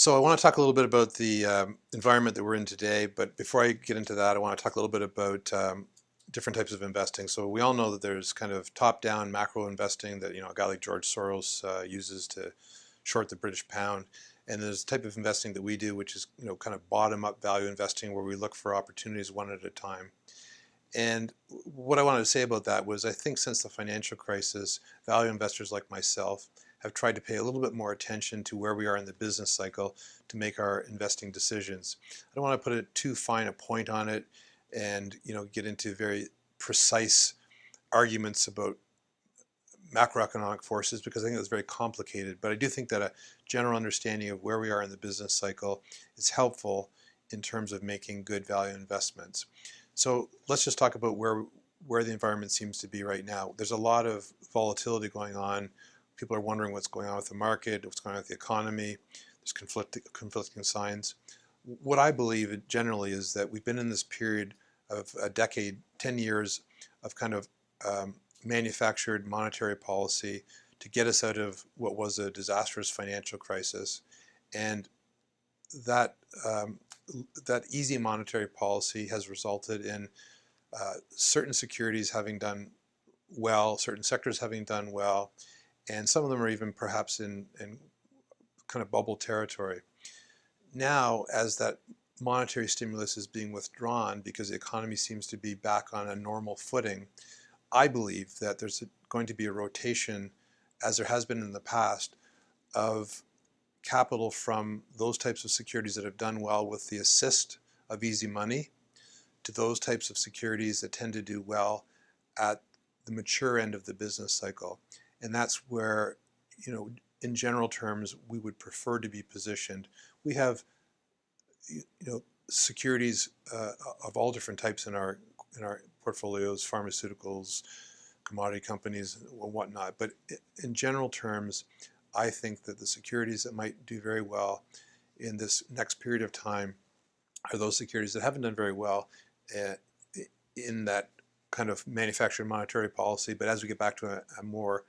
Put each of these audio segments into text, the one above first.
So I want to talk a little bit about the environment that we're in today, but before I get into that, I want to talk a little bit about different types of investing. So we all know that there's kind of top-down macro investing that a guy like George Soros uses to short the British pound, and there's a type of investing that we do, which is kind of bottom-up value investing, where we look for opportunities one at a time. And what I wanted to say about that was I think since the financial crisis, value investors like myself have tried to pay a little bit more attention to where we are in the business cycle to make our investing decisions. I don't want to put too fine a point on it and get into very precise arguments about macroeconomic forces because I think it's very complicated. But I do think that a general understanding of where we are in the business cycle is helpful in terms of making good value investments. So let's just talk about where the environment seems to be right now. There's a lot of volatility going on. People are wondering what's going on with the market, what's going on with the economy. There's conflicting signs. What I believe generally is that we've been in this period of a decade, 10 years of kind of manufactured monetary policy to get us out of what was a disastrous financial crisis. And that that easy monetary policy has resulted in certain securities having done well, certain sectors having done well, and some of them are even perhaps in kind of bubble territory. Now, as that monetary stimulus is being withdrawn because the economy seems to be back on a normal footing, I believe that there's going to be a rotation, as there has been in the past, of capital from those types of securities that have done well with the assist of easy money to those types of securities that tend to do well at the mature end of the business cycle. And that's where, in general terms, we would prefer to be positioned. We have, securities of all different types in our portfolios, pharmaceuticals, commodity companies, and whatnot. But in general terms, I think that the securities that might do very well in this next period of time are those securities that haven't done very well in that kind of manufactured monetary policy. But as we get back to a more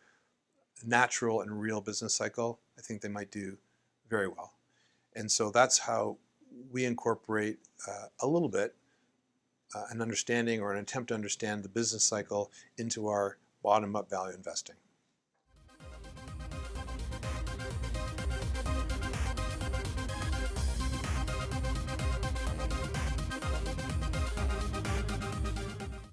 natural and real business cycle, I think they might do very well. And so that's how we incorporate a little bit an understanding or an attempt to understand the business cycle into our bottom-up value investing.